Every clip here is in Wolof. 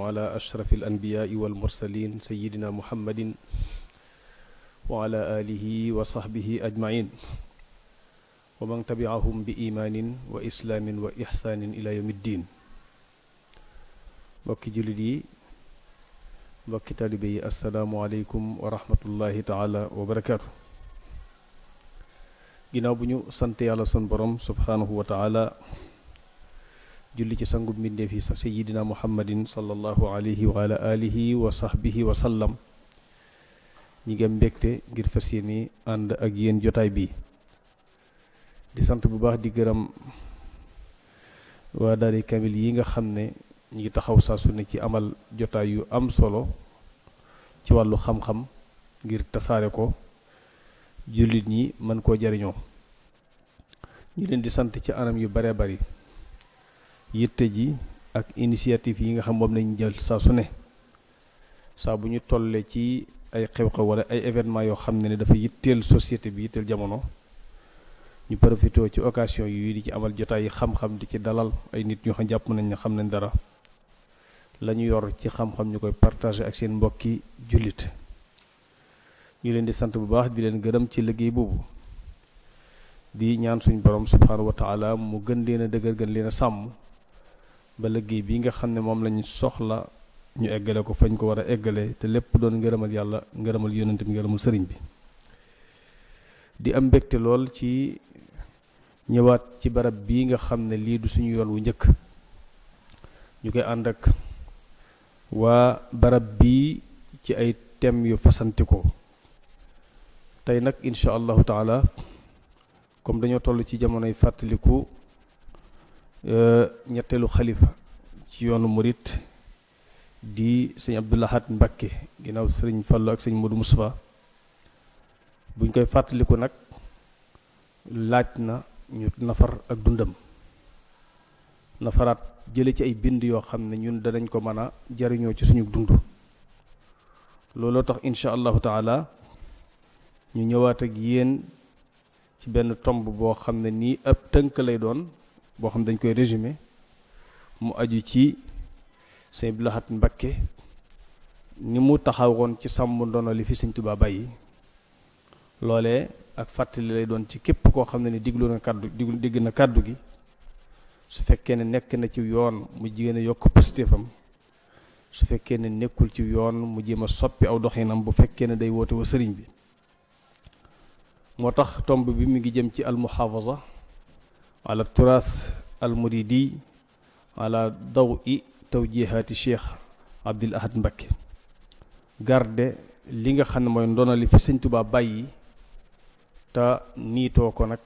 وعلى أشرف الأنبياء والمرسلين سيدنا محمد وعلى آله وصحبه أجمعين ومن تبعهم بإيمان وإسلام وإحسان إلى يوم الدين. mbokki jullit yi, mbokki taalibe yi, assalaamu aleykum wa rahmatullahi taala wa barakaatu. ginnaaw bu ñu sant yàlla sun borom subhaanahu wa taala, julli ci sangub mbindeef yi sayyidina muhammadin sallallahu alayhi wa ala alihi wa sahbihi wa sallam, ñi ngi am mbégte ngir fas yéene ànd ak yéen jotaay bi. di sant bu baax di gërëm waa daari kamil yi nga xam ne ñi ngi taxaw saa su ne ci amal jotaay yu am solo ci wàllu xam-xam ngir tasaare ko jullit ñi mën koo jariñoo. ñu leen di sant ci anam yu bare bari. yitte ji ak initiative yi nga xam moom lañ jël saa su ne saa bu ñu tollee ci ay xew-xew wala ay événement yoo xam ne dafa yitteel société bi, yitteel jamono, ñu profité ci occasion yi di ci amal jotaay yi xam-xam, di ci dalal ay nit ñoo xam jàpp nañ ne xam nañ dara, la ñu yor ci xam-xam ñu koy partager ak seen mbokki jullit. ñu leen di sant bu baax di leen gërëm ci liggéey boobu, di ñaan suñ borom subhaanahu wa taala mu gën leen a dëgër, gën leen a sàmm ba liggéey bi nga xam ne moom lañ soxla ñu eggale ko fañ ko war a eggale, te lépp doon ngërëmal yàlla, ngërëmal yonent bi, ngërëmal sëriñ bi. di am mbégte lool ci ñëwaat ci barab bii nga xam ne lii du suñu yoon wu njëkk, ñu koy ànd ak waa barab bii ci ay thèmes yu fasantikoo. tey nag incha allahu taala, comme dañoo toll ci jamonoy fàttaliku ñetteelu xalifa ci yoonu murit di sëñ Abdou Lahad Mbacké ginnaaw sëriñ Fallu ak sëñ Modou Moustapha. buñ koy fàttaliku nag laaj na ñu nafar ak dundam, nafaraat jële ci ay bind yoo xam ne ñun danañ ko mën a jariñoo ci suñu dund. looloo tax incha allahu taala ñu ñëwaat ak yéen ci benn tomb boo xam ne nii ab tënk lay doon, boo xam ne dañ koy résumé, mu aju ci sëñ Abdou Lahad Mbacké ni mu taxawoon ci sàmm ndono li fi sëñ Tuubaa bàyyi. loolee ak fàttali lay doon ci képp koo xam ne ni diglu na kàddu digg na kàddu gi, su fekkee ne nekk na ci yoon mu jigéen a yokk positifam, su fekkee ne nekkul ci yoon mu jéem a soppi aw doxinam, bu fekkee ne day woote wa sëriñ bi. moo tax tomb bi mi ngi jëm ci almuhafaza ala turaas almuridi ala dawi tawjihaati cheikh Abdul Ahad Mbacké, garde li nga xam ne mooy ndono li fi sëñ Tuubaa bàyyi, te niitoo ko nag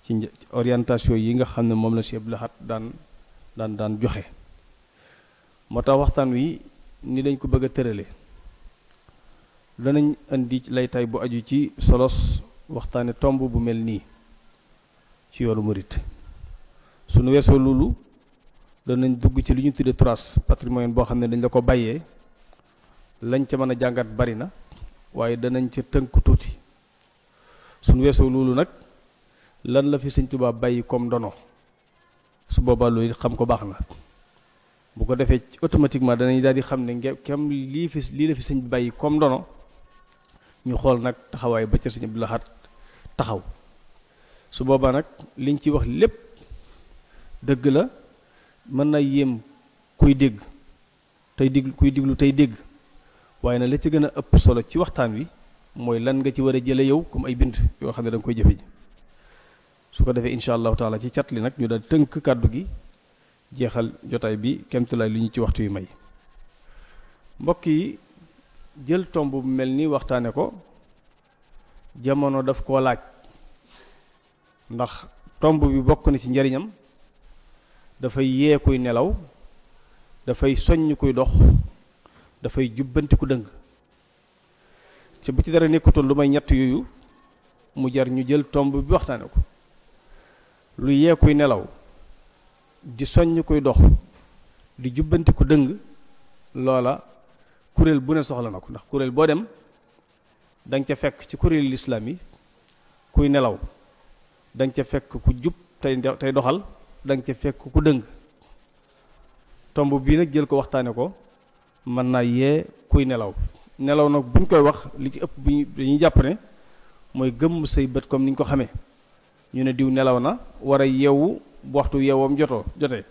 ci orientation yi nga xam ne moom la Cheikh Abdul Ahad daan joxe. moo tax waxtaan wi ni dañ ko bëgg a tërale, danañ indi lay tay bu aju ci solos waxtaane tomb bu mel nii ci yoonu murit. suñu weesoo loolu danañ dugg ci li ñu tudde turaas patrimoine boo xam ne dañ la ko bàyyee. lañ ca mën a jàngat bari na, waaye danañ ca tënk tuuti. suñu weesoo loolu nag lan la fi sëñ Tuubaa bàyyi comme ndono, su boobaa loolu xam ko baax na. bu ko defee automatiquement danañ daal di xam ne kem lii la fi sëñ bàyyi comme ndono, ñu xool nag taxawaay ba ca sëñ Abdou Lahad taxaw. su boobaa nag liñ ci wax lépp dëgg la, mën na yéem kuy dégg kuy diglu tey dégg, waaye nag la ci gën a ëpp solo ci waxtaan wi mooy lan nga ci war a jële yow comme ay bind yoo xam ne da nga koy jëfe ji. su ko defee incha allahu taala ci cat li nag ñu daal tënk kàddu gi, jeexal jotaay bi kemtulaay li ñu ci waxtu yu may. mbokk yi, jël tomb bu mel ni waxtaane ko jamono daf koo laaj, ndax tomb bi bokk na ci njariñam, dafay yee kuy nelaw, dafay soññ kuy dox, dafay jubbanti ku dëng. ci bu ci dara nekkutoon lu may ñett yooyu mu jar ñu jël tomb bi waxtaane ko. lu yee kuy nelaw, di soññ kuy dox, di jubbanti ku dëng, loola kuréel bu ne soxla na ko. ndax kuréel boo dem danga ca fekk ci kuréelu lislaam yi kuy nelaw, danga ca fekk ku jub tey doxal, danga ca fekk ku dëng. tomb bii nag jël ko waxtaane ko mën naa yee kuy nelaw nelaw nag buñ koy wax li ci ëpp bi dañuy jàpp ne mooy gëmm say bët comme ni ñu ko xamee ñu ne diw nelaw na war a yeewu bu waxtu yeewam jotee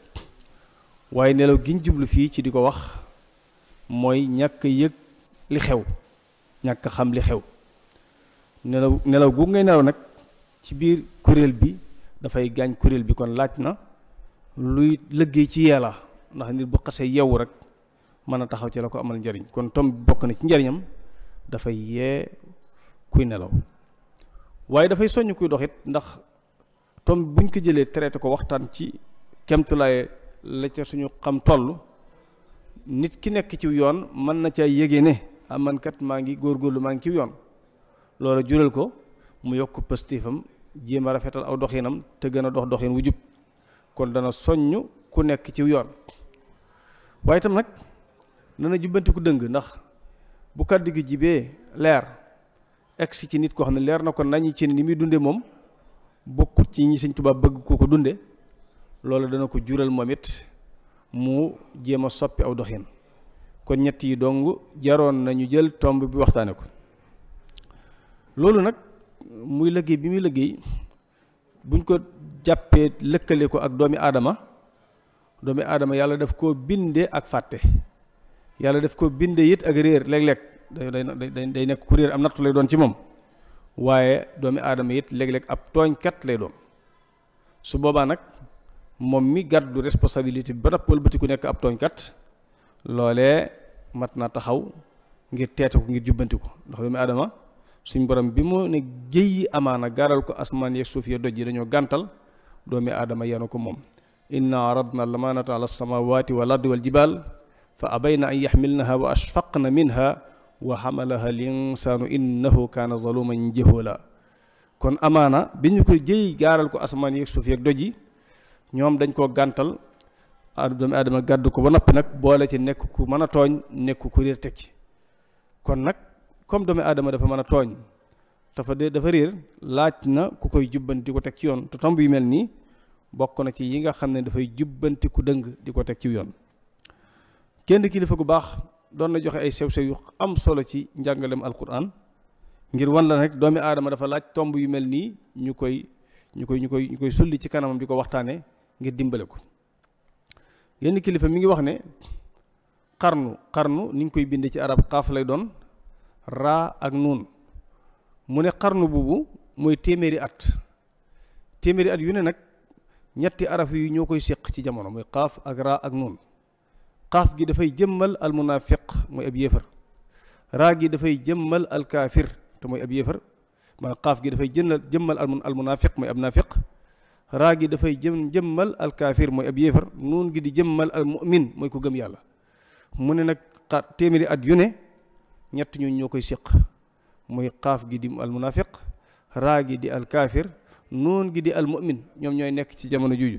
waaye nelaw gi ñu jublu fii ci di ko wax mooy ñàkk yëg li xew ñàkk xam li xew nelaw gu ngay nelaw nag ci biir kuréel bi dafay gaañ kuréel bi kon laaj na luy liggéey ci yeela ndax nit bu xasee yeewu rek mën a taxaw ci la ko amal njariñ kon tom bokk na ci njariñam dafay yee kuy nelaw waaye dafay soññ kuy doxit ndax tom buñ ko jëlee traité ko waxtaan ci kemtulaay la ca suñu xam toll nit ki nekk ci yoon mën na caa yége ne man kat maa ngi góorgóorlu maa ngi ci yoon loolu jural ko mu yokk pëstéefam jéem a rafetal aw doxinam te gën a doxin wu jub kon dana soññ ku nekk ci yoon waaye itam nag dana jubbanti ku dëng ndax bu kàddu gi jibee leer egsi ci nit koo xam ne leer na ko nañu ci ni muy dunde moom bokkut ci ñi Sëñ Tuubaa bëgg ko dunde loolu dana ko jural moom it mu jéem a soppi aw doxin kon ñett yi dong jaroon nañu jël tomb bi waxtaane ko loolu nag muy liggéey bi muy liggéey buñ ko jàppee lëkkale ko ak doomi aadama yàlla daf koo binde ak fàtte yàlla daf ko binde it ak réer léeg-léeg day nekk ku réer am nattu lay doon ci moom waaye doomi aadama it léeg-léeg ab tooñkat lay doon su boobaa nag moom mi gàddu responsabilité bi ba tax wëlbati ku nekk ab tooñkat loolee mat naa taxaw ngir teete ko ngir jubbanti ko ndax doomi aadama suñ borom bi mu ne géyyi amaana gaaral ko asmaan yeeg suuf ya doj yi dañoo gàntal doomi aadama yenu ko moom inna aradna lamanata ala samawati wal ardi wal jibal fa abayna an yaxmilnaha wa ashfaqna minha wa xamalaha al insaanu innahu kaana zaluman jahula kon amaana bi ñu ko jëy gaaral ko asmaan yeeg suuf yeeg doj yi ñoom dañ koo gàntal doomi aadama gàddu ko ba noppi nag boole ci nekk ku mën a tooñ nekk ku réer teg ci kon nag comme doomi aadama dafa mën a tooñ dafa réer laaj na ku koy jubbanti ko teg ci yoon te tomb yu mel nii bokk na ci yi nga xam ne dafay jubbanti ku dëng di ko teg ci yoon kenn kilifa gu baax doon na joxe ay sew-sew yu am solo ci njàngalem alquran ngir wan la rek doomi aadama dafa laaj tomb yu mel nii ñu koy sulli ci kanamam di ko waxtaane ngir dimbale ko yenn kilifa mi ngi wax ne xarnu ni ñu koy binde ci arab xaaf lay doon raa ak nuun mu ne xarnu boobu mooy téeméeri at yu ne nag ñetti araf yi ñoo koy séq ci jamono mooy xaaf ak raa ak nuun xaaf gi dafay jëmmal al munafiq mooy ab yéefar raa gi dafay jëmmal al kaafir te mooy ab yéefar maanaam xaaf gi dafay jëmmal al munafiq mooy ab naafiq raa gi dafay jëmmal al kaafir mooy ab yéefar nuun gi di jëmmal al mu'min mooy ku gëm yàlla mu ne nag téeméeri at yu ne ñett ñooñu ñoo koy séq muy xaaf gi di al munafiq raa gi di al kaafir nuun gi di al mu'min ñoom ñooy nekk ci jamono juuju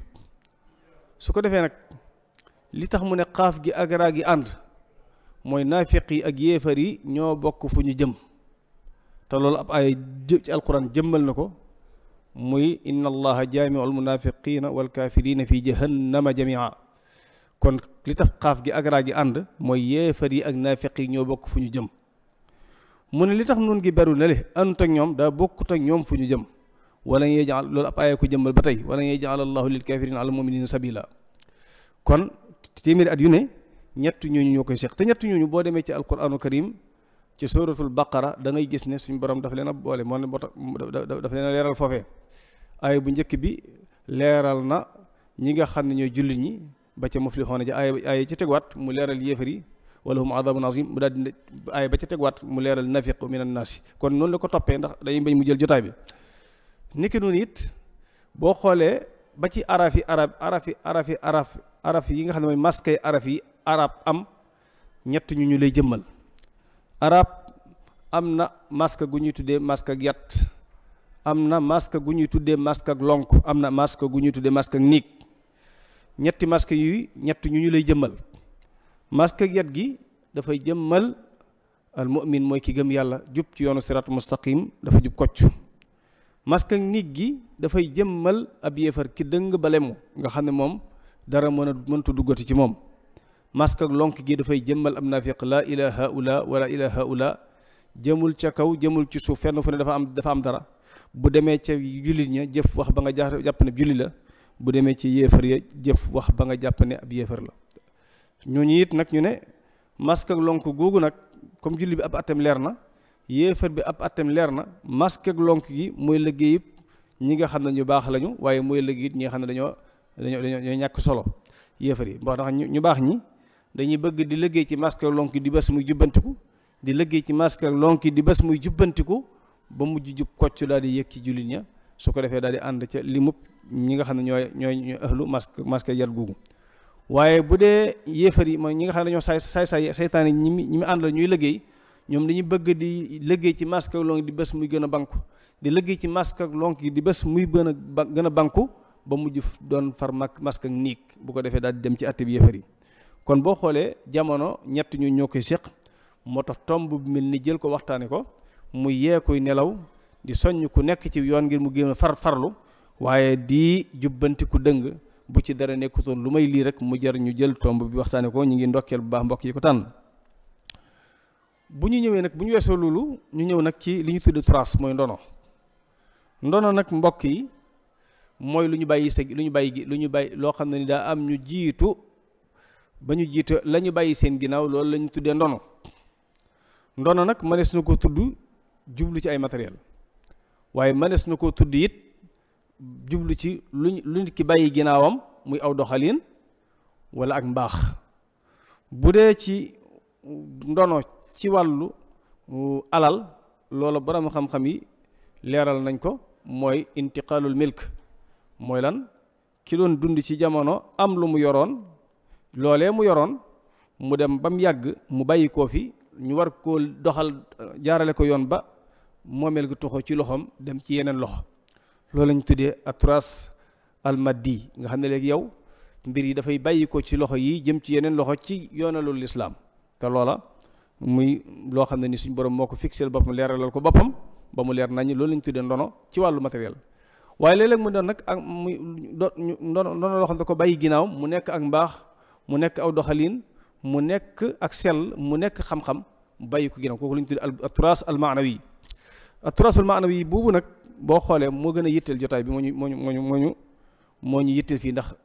su ko defee nag li tax mu ne xaaf gi ak raa gi ànd mooy naafiq yi ak yéefar yi ñoo bokk fu ñu jëm te loolu ab ay ci alquran jëmmal na ko muy inna allaha jaamiu al munafiqina wal kafirina fi jahannama jamia kon li tax xaaf gi ak raa gi ànd mooy yéefar yi ak naafiq yi ñoo bokk fu ñu jëm mu ne li tax nun gi beru na le àndut ak ñoom daa bokkut ak ñoom fu ñu jëm wala yajal loolu ab aaya ko jëmmal ba tey wala yajal allahu lil kafirina ala muminina sabila kon téeméeri at yu ne ñett ñooñu ñoo koy seq te ñett ñooñu boo demee ci alquranu karim ci suratul baqara da ngay gis ne suñ borom dafa leen a boole moo ne dafa leen a leeral foofee aaya bu njëkk bi leeral na ñi nga xam ne ñooy jullit ñi ba ca muflixoona ja aaya ci tegwaat mu leeral yéefar yi wala hum adabun azim mu daal di aaya ba ca tegwaat mu leeral nafiq min an naasi kon noonu la ko toppee ndax dañuy bañ mu jël jotaay bi niki noonu it boo xoolee ba ci araf yi nga xam ne mooy maskay araf yi arab am ñett ñu lay jëmmal arab am na maska gu ñuy tuddee maska ak yat am na maska gu ñuy tuddee maska ak lonk am na maska gu ñuy tuddee maska ak niig ñetti maska yuy ñett ñu lay jëmmal maska ak yat gi dafay jëmmal al mu'min mooy ki gëm yàlla jub ci yoonu siratu mustaqim dafa jub kocc maska ak niig gi dafay jëmmal ab yéefar ki dëng balemu nga xam ne moom dara mëntu duggati ci moom masque ak lonk gi dafay jëmmal am naafiq laa ilaha ula wala ilaha ula jëmul ca kaw jëmul ci suuf fenn fu ne dafa am dara bu demee ca jullit ña jëf wax ba nga jàpp ne julli la bu demee ci yéefar ya jëf wax ba nga jàpp ne ab yéefar la ñooñu it nag ñu ne masque ak lonk googu nag comme julli bi ab atem leer na yéefar bi ab atem leer na masque ak lonk gi mooy liggéey yëpp ñi nga xam ne ñu baax lañu waaye mooy liggéey it ñi nga xam ne dañoo ñàkk solo yéefar yi moo tax ñu baax ñi dañuy bëgg di liggéey ci masque ak lonk di bés muy jubbantiku di liggéey ci masque ak lonk di bés muy jubbantiku ba mujj jub kocc daal di yëg ci jullit ña su ko defee daal di ànd ca limub ñi nga xam ne ñooy ahlu masque yat googu waaye bu dee yéefar yi mooy ñi nga xam ne dañoo saytaan yi ñi mu àndal ñuy liggéey ñoom dañuy bëgg di liggéey ci masque ak lonk di bés muy gën a banku di liggéey ci masque ak lonk di bés muy gën a banku ba mujj doon far masque ak niig bu ko defee daal di dem ci àtte bi yéefar yi kon boo xoolee jamono ñett ñu ñoo koy séq moo tax tomb bu mel ni jël ko waxtaane ko muy yee kuy nelaw di soññ ku nekk ci yoon ngir mu gën a farlu waaye di jubbanti ku dëng bu ci dara nekkutoon lu may lii rek mu jar ñu jël tomb bi waxtaane ko ñu ngi ndokkeel bu baax mbokk yi ko tànn bu ñu ñëwee nag bu ñu weesoo loolu ñu ñëw nag ci li ñu tudd trace mooy ndono nag mbokk yi mooy lu ñu bàyyi loo xam ne ni daa am ñu jiitu ba ñu jiitu la ñu bàyyi seen ginnaaw loolu la ñu tuddee ndono nag mënees na ko tudd jublu ci ay matériel waaye mënees na koo tudd it jublu ci lu nit ki bàyyi ginnaawam muy aw doxalin wala ak mbaax bu dee ci ndono ci wàllu alal loola borom xam-xam yi leeral nañ ko mooy intiqaalul milk mooy lan ki doon dund ci jamono am lu mu yoroon loolee mu yoroon mu dem ba mu yàgg mu bàyyi koo fi ñu war koo doxal jaarale ko yoon ba moomeel gi toxo ci loxoom dem ci yeneen loxo loolu lañ tuddee atras almaddi nga xam ne léegi yow mbir yi dafay bàyyi ko ci loxo yi jëm ci yeneen loxo ci yoonalul lislaam te loola muy loo xam ne ni suñ borom moo ko fixeel boppam leeralal ko boppam ba mu leer nañ loolu lañ tuddee ndono ci wàllu matériel waaye léeg-léeg mu doon nag ak muy ndono loo xam ne ko bàyyi ginnaaw mu nekk ak mbaax mu nekk aw doxalin mu nekk ak sell mu nekk xam-xam mu bàyyi ko ginnaaw kooku lañ tuddee atras almaanawi atras almaanawi boobu nag boo xoolee moo gën a yitteel jotaay bi moo ñu yitteel fii ndax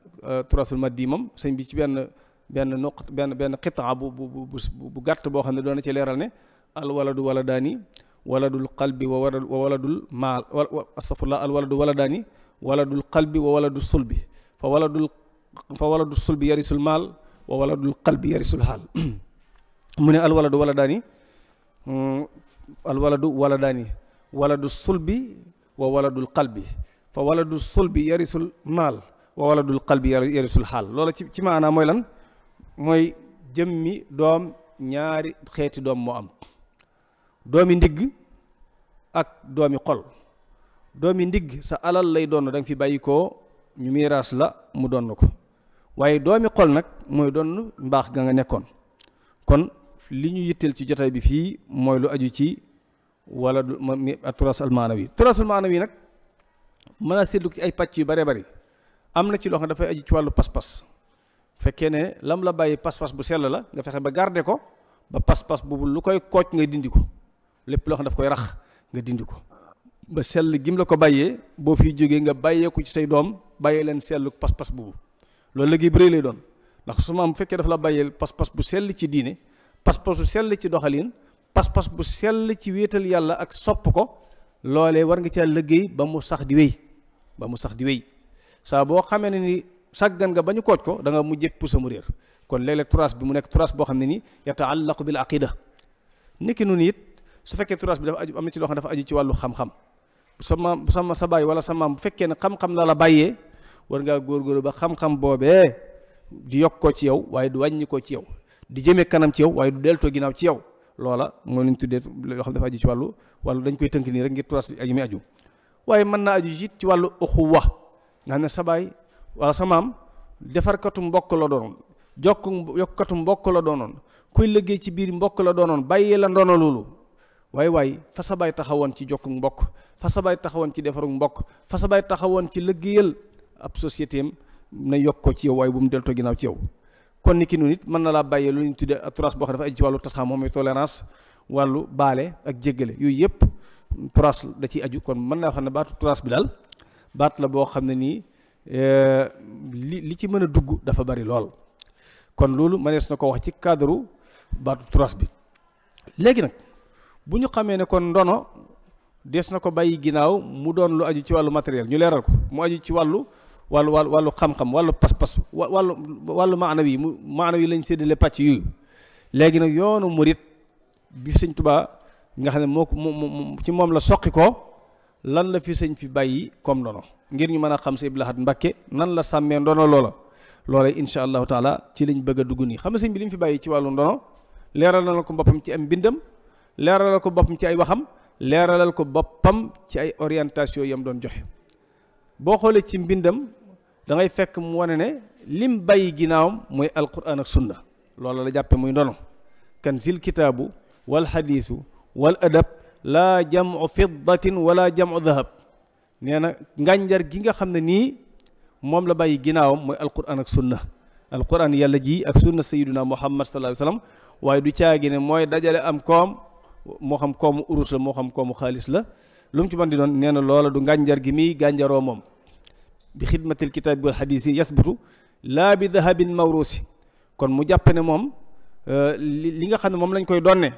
turasul maddi moom sëñ bi ci benn xitaa bu gàtt boo xam ne doon na ci leeral ne al waladu waladaani waladul qalbi wa waladul maal astafurlah al waladu waladaani waladul qalbi wa waladu sulbi fa waladu sulbi yarisul maal wa waladul qalbi yarisul xaal mu ne al waladu waladaani waladu sulbi wa waladul qalbi fa waladu sulbi yarisul maal wa waladul qalbi yarisul xaal loola ci maanaam mooy lan mooy jëmmi doom ñaari xeeti doom moo am doomi ndigg ak doomi xol doomi ndigg sa alal lay doon da nga fi bàyyi koo ñu miiraas la mu doon ko waaye doomi xol nag mooy doon mbaax ga nga nekkoon kon li ñu yitteel ci jotaay bi fii mooy lu aju ci wala du turas almaanawi turas almaanawi nag mën a séddu ci ay pàcc yu bare bari am na ci loo xam ne dafay aju ci wàllu pas-pas fekkee ne lam la bàyyi pas-pas bu sell la nga fexe ba garder ko ba pas-pas boobu lu koy kooc nga dindi ko lépp loo xam ne daf koy rax nga dindi ko ba sell gim la ko bàyyee boo fiy jógee nga bàyyeeku ci say doom bàyyee leen sellu pas-pas boobu loolu liggéey bu rëy lay doon ndax su ma bu fekkee dafa la bàyyee pas-pas bu sell ci diine pas-pas bu sell ci doxalin pas-pas bu sell ci wéetal yàlla ak sopp ko loolee war nga caa liggéey ba mu sax di wéy saa boo xamee ne ni sàggan nga ba ñu kooj ko da nga mujjee pusa mu réer kon léeg-léeg turas bi mu nekk turas boo xam ne ni yataallaqu bil aqida niki noonu it su fekkee turas bi dafa aju am na ci loo xam ne dafa aju ci wàllu xam-xam sa baay wala sa maam bu fekkee ne xam-xam la bàyyee war ngaa góorgóorlu ba xam-xam boobee di yokk ko ci yow waaye du wàññi ko ci yow di jëmee kanam ci yow waaye du deltoo ginnaaw ci yow loola mooy lu ñu tuddee loo xam ne dafa aju ci wàllu dañ koy tënk nii rek ngir turas ak yi muy aju waaye mën naa aju it ci wàllu uxuwa nga xam ne sa baay wala sa maam defarkatu mbokk la doonoon yokkatu mbokk la doonoon kuy liggéey ci biir mbokk la doonoon bàyyee la ndono loolu waaye fa sa baay taxawoon ci jokku mbokk fa sa baay taxawoon ci defaru mbokk fa sa baay taxawoon ci liggéeyal ab société am na yokk ko ci yow waaye bu mu deltoo ginnaaw ci yow kon ni ki nu nit mën na laa bàyyee lu ñu tuddee turaas boo xam ne dafa aju ci wàllu tasaamuh mooy tolérance wàllu baale ak jéggale yooyu yëpp turaas da ciy aju kon mën naa xam ne baatu turaas bi daal baat la boo xam ne nii li ci mën a dugg dafa bari lool kon loolu mënees na ko wax ci cadre baatu turaas bi léegi nag bu ñu xamee ne kon ndono des na ko bàyyi ginnaaw mu doon lu aju ci wàllu matériel ñu leeral ko mu aju ci wàllu xam-xam wàllu pas-pas wàllu maanawi lañ séddale pàcc yooyu léegi nag yoonu murit bi sëñ Tuubaa nga xam ne moo ci moom la soqi ko lan la fi sëñ fi bàyyi comme ndono ngir ñu mën a xam Sëñ Abdou Lahad Mbacké nan la sàmmee ndono loola insha allahu taala ci lañ bëgg a dugg nii xam nga sëñ bi li mu fi bàyyi ci wàllu ndono leeral na ko boppam ci am mbindam leeralal ko boppam ci ay waxam leeralal ko boppam ci ay orientation yam doon joxe boo xoolee ci mbindam da ngay fekk mu wane ne lim bàyyi ginnaawam mooy alquran ak sunna loola la jàppe muy ndono kan zil kitaabu wal xadiisu wal adab laa jamu fiddatin wala jamu dahab nee na ngànjar gi nga xam ne nii moom la bàyyi ginnaawam mooy alquran ak sunna alquran yàlla ji ak sunna sayyiduna muhammad sallallahu alayhi wasallam waaye du caagi ne mooy dajale am koom moo xam koomu urus la moo xam koomu xaalis la lu mu ci mën di doon nee na loola du ngànjar gi muy gànjaroo moom bi xidmatil kitaabi wal xadiis yi yasbutu laa bi dahabin mawrusi kon mu jàppe ne moom li nga xam ne moom lañ koy donne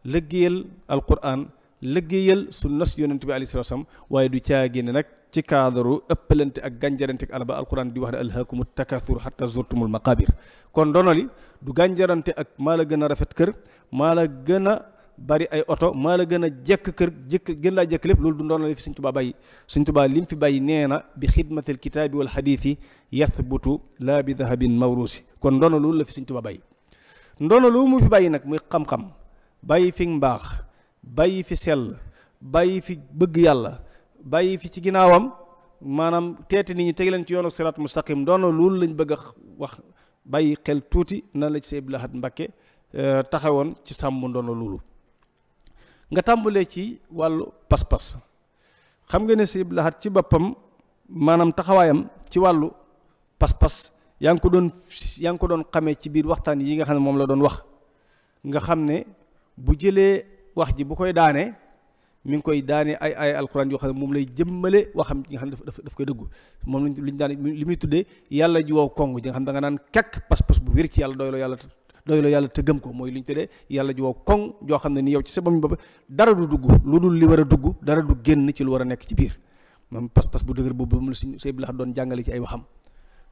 liggéeyal alquran liggéeyal sunnas yonent bi alayhi salaam waaye du caagi ne nag ci cadre ëppalante ak gànjarante ak alba alquran di wax ne alhaakumu takathur hatta zurtumul maqabir kon donoli du gànjarante ak maa la gën a rafet kër maa la gën a bari ay oto maa la gën a jekk kër gën laa jekk lépp loolu du ndono li fi Sëñ Tuubaa bàyyi Sëñ Tuubaa li mu fi bàyyi nee na bi xidmatil kitaabi wal xadiisi yathbutu laa bi dahabin mawrusi kon ndono loolu la fi Sëñ Tuubaa bàyyi ndono loolu mu fi bàyyi nag muy xam-xam bàyyi fi mbaax bàyyi fi sell bàyyi fi bëgg yàlla bàyyi fi ci ginnaawam maanaam teete nit ñi teg leen ci yoonu siraat mustaqim ndono loolu lañ bëgg a wax bàyyi xel tuuti nan la ci Sëñ Abdou Lahad Mbacké taxawoon ci sàmm ndono loolu nga tàmbalee ci wàllu pas-pas xam nga ne Sëñ Abdou Lahad ci boppam maanaam taxawaayam ci wàllu pas-pas yaa ngi ko doon xamee ci biir waxtaan yi nga xam ne moom la doon wax nga xam ne bu jëlee wax ji bu koy daanee mi ngi koy daane ay alxuraan yoo xam ne moom lay jëmmale waxam ji nga xam ne daf koy dëggu moom liñ daan li muy tuddee yàlla ji wow kong ji nga xam da nga naan kekk pas-pas bu wér ci yàlla doyloo yàlla te gëm ko mooy li ñu tuddee yàlla ji wow kong joo xam ne ni yow ci sa bopp bopp dara du dugg lu dul li war a dugg dara du génn ci lu war a nekk ci biir moom pas-pas bu dëgër boobu moom la Sëñ Abdou Lahad doon jàngale ci ay waxam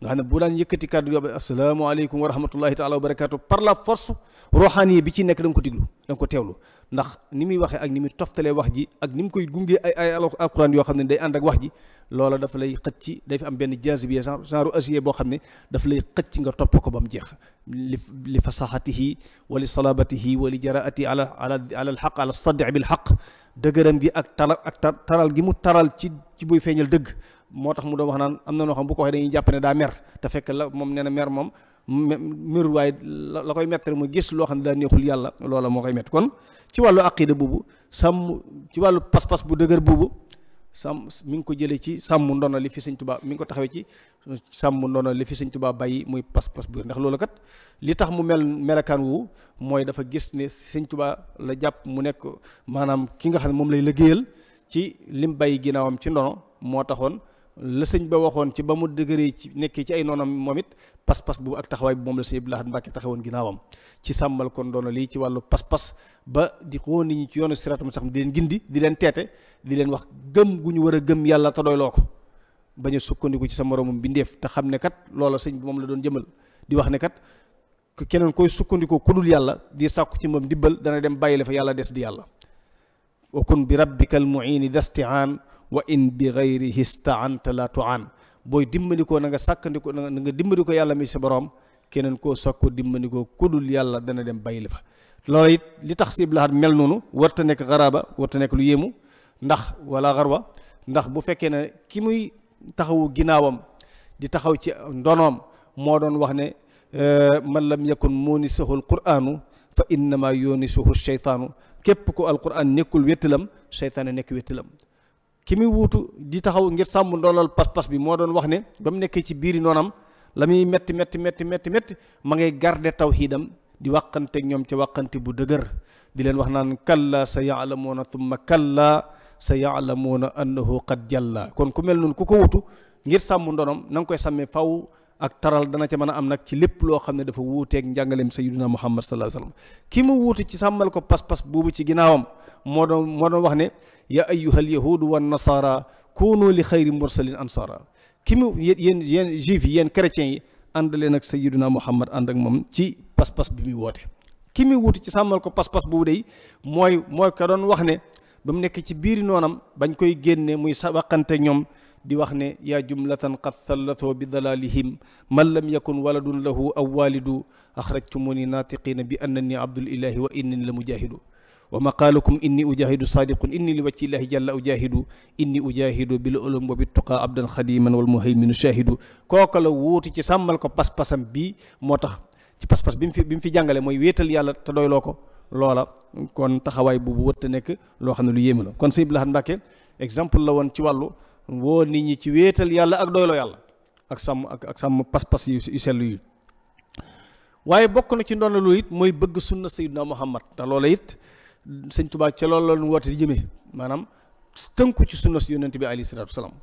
nga xam ne bu daan yëkkati kàddu yoo xam asalaamaaleykum wa rahmatullahi taala wa barakaatu par la force ruuxaani bi ci nekk da nga ko diglu da nga ko teewlu ndax ni muy waxee ak ni muy toftalee wax ji ak ni mu koy gungee ay alquran yoo xam ne day ànd ak wax ji loola dafa lay xëcc day fi am benn jaasibiya genre asiye boo xam ne dafa lay xëcc nga topp ko ba mu jeex li fasaxatihi wa li salabatihi wa li jaraati ala alxaq ala saddi bil xaq dëgëram gi ak taral gi mu taral ci buy feeñal dëgg moo tax mu doon wax naan am na noo xam bu ko waxee dañuy jàpp ne daa mer te fekk la moom nee na mer moom mer waaye la koy mettre mu gis loo xam ne daa neexul yàlla loola moo koy mett kon ci wàllu aqida boobu sàmm ci wàllu pas-pas bu dëgër boobu sàmm mi ngi ko jëlee ci sàmm ndono li fi Sëñ Tuubaa mi ngi ko taxawee ci sàmm ndono li fi Sëñ Tuubaa bàyyi muy pas-pas bu ndax loolu kat li tax mu melakaan wu mooy dafa gis ne Sëñ Tuubaa la jàpp mu nekk maanaam ki nga xam ne moom lay liggéeyal ci lim bàyyi ginnaawam ci ndono moo taxoon la sëñ ba waxoon ci ba mu dëgëree ci nekkee ci ay noonam moom it pas-pas bu ak taxawaay bi moom la Sëñ Abdou Lahad Mbacké taxawoon ginnaawam ci sàmmal kon doona lii ci wàllu pas-pas ba di ko nit ñi ci yoonu siraatam sax di leen gindi di leen teete di leen wax gëm gu ñu war a gëm yàlla te doyloo ko bañ a sukkandiku ci sa moroomam bindeef te xam ne kat loola sëñ bi moom la doon jëmal di wax ne kat keneen koy sukkandiku ku dul yàlla di sàkku ci moom dibbal dana dem bàyyi la fa yàlla des di yàlla wa kun bi rabbikal mu'ini dasti'an wa in bi ghayrihi ista'anta la tu'an booy dimbandikoo na nga sàkkandiko na nga dimbandikoo yàlla mi sa borom keneen koo sakko dimbandikoo kudul yàlla dana dem bàyyi la fa loolu it li tax Sëñ Abdou Lahad mel noonu warta nekk xaraaba warta nekk lu yéemu ndax wala xarwa ndax bu fekkee ne ki muy taxawu ginnaawam di taxaw ci ndonoom moo doon wax ne man lam yakun munisuhu alquranu fa innama yunisuhu sheytaanu képp ko alquran nekkul wéttalam seytaane nekk wéttalam ki muy wuutu di taxaw ngir sàmm ndoolal pas-pas bi moo doon wax ne ba mu nekkee ci biiri noonam la muy metti ma ngay garder tawxiidam di wàqante ñoom ca wàqante bu dëgër di leen wax naan kalla sa yaalamuuna thumma kalla sa yaalamuuna annahu qad jalla kon ku mel noonu ku ko wutu ngir sàmm ndonom na nga koy sàmmee faw ak taral dana ca mën a am nag ci lépp loo xam ne dafa wuuteeg njàngaleem sayyiduna Muhammad sallallahu alayhi wasallam ki mu wuutu ci sàmmal ko pas-pas boobu ci ginnaawam moo doon wax ne ya ayyuhal yahudu wan nasara kunu li xayri mursalin ansara ki mu yéen juif yi yéen chrétiens yi ànd leen ak sayyiduna Muhammad ànd ak moom ci pas-pas bi muy woote ki muy wuutu ci sàmmal ko pas-pas boobu day mooy ka doon wax ne ba mu nekk ci biiri noonam bañ koy génne muy waqante ñoom di wax ne yaa jumlatan qad thallathu bi dalalihim man lam yakun waladun lahu aw walidu axrajtumuni natiqina bi annani abdul ilahi wa inni la mujahidu wa maqalukum inni ujahidu sadiqun inni li wajhi illahi jalla ujahidu inni ujahidu bil ulum wa bittuqa abdan xadiman wal muhayminu shahidu kooka la wuuti ci sàmmal ko pas-pasam bii moo tax ci pas-pas bi mu fi jàngale mooy wéetal yàlla te doyloo ko loola kon taxawaay boobu wëtt nekk loo xam ne lu yéeme la kon Sëñ Abdou Lahad Mbacké exemple la woon ci wàllu woo nit ñi ci wéetal yàlla ak doyloo yàlla ak sàmm pas-pas yu sell yi waaye bokk na ci ndoona lu it mooy bëgg sunna sayyidina Muhammad te loola it Sëñ Tuubaa ca loolu la ñu woote di jëmee maanaam tënku ci sunna si yonent bi alayhi salaatu wasalaam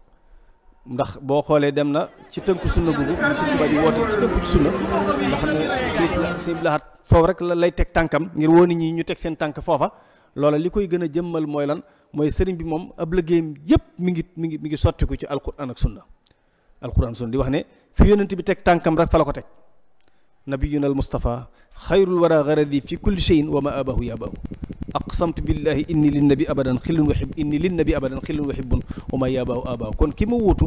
ndax boo xoolee dem na ci tënku sunna boobu Sëñ Tuubaa di woote ci tënku ci sunna nga xam ne Sëñ Abdou Lahad foofu rek la lay teg tànkam ngir woo nit ñi ñu teg seen tànk foofa loola li koy gën a jëmmal mooy lan mooy sëriñ bi moom ab liggéeyam yépp mi ngi sotti ko ci alquran ak sunna alquran sunna di wax ne fi yonent bi teg tànkam rek fa la ko teg nabiyuna al mustafa xayrul wara garadi fi kulli shay'in wa ma abahu ya abahu aqsamtu billahi inni linnabi abadan xillun wa xib inni linnabi abadan xillun wa xibbun wa ma yabahu abahu kon ki ma wuutu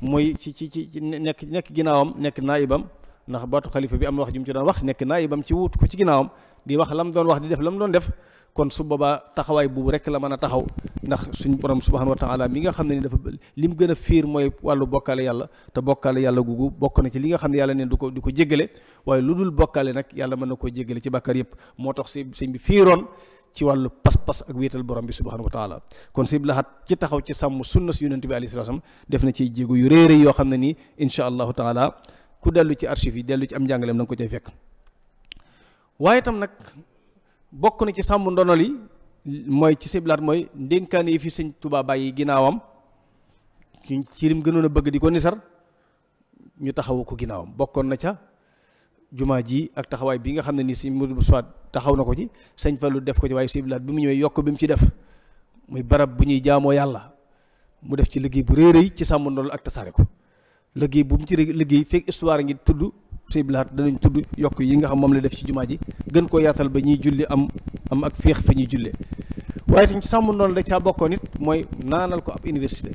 mooy ci nekk ginnaawam nekk naayibam ndax baatu xalifa bi am na wax ju mu ci doon wax nekk naayibam ci wuutu ko ci ginnaawam di wax lam doon wax di def lam doon def kon su boobaa taxawaay boobu rek la mën a taxaw ndax suñu borom subhanahu wa taala mi nga xam ne ni dafa lim gën a fiir mooy wàllu bokkaale yàlla te bokkaale yàlla googu bokk na ci li nga xam ne yàlla neen du ko jéggale waaye lu dul bokkaale nag yàlla mën na koo jéggale ci bàkkaar yëpp moo tax sëñ bi fiiroon ci wàllu pas-pas ak wéetal borom bi subhanahu wa taala kon Sëñ Abdou Lahad ci taxaw ci sàmm sunna si yonent bi alayhi salaam def na ciy jéego yu réere yoo xam ne nii insha allahu taala ku dellu ci archive yi dellu ci am njàngaleem da nga ko cay fekk waaye itam nag bokk na ci sàmm ndonol yi mooy ci Sëñ Abdou Lahad mooy ndénkaane yi fi Sëñ Tuubaa bàyyi ginnaawam ci lim gënoon a bëgg di ko nisar ñu taxawu ko ginnaawam bokkoon na ca jumaa ji ak taxawaay bi nga xam ne ni Sëñ Modou Moussa taxaw na ko ci Sëñ Fallu def ko ci waaye Sëñ Abdou Lahad bi mu ñëwee yokk bi mu ci def muy barab bu ñuy jaamoo yàlla mu def ci liggéey bu rëy ci sàmm ndonol ak tasaare ko liggéey bu mu ci liggéey fekk histoire ngi tudd Sëñ Abdou Lahad danañ tudd yokk yi nga xam moom la def ci jumaa ji gën koo yaatal ba ñuy julli am ak féex fa ñuy jullee waaye tam ci sàmm noonu da caa bokkoon it mooy naanal ko ab université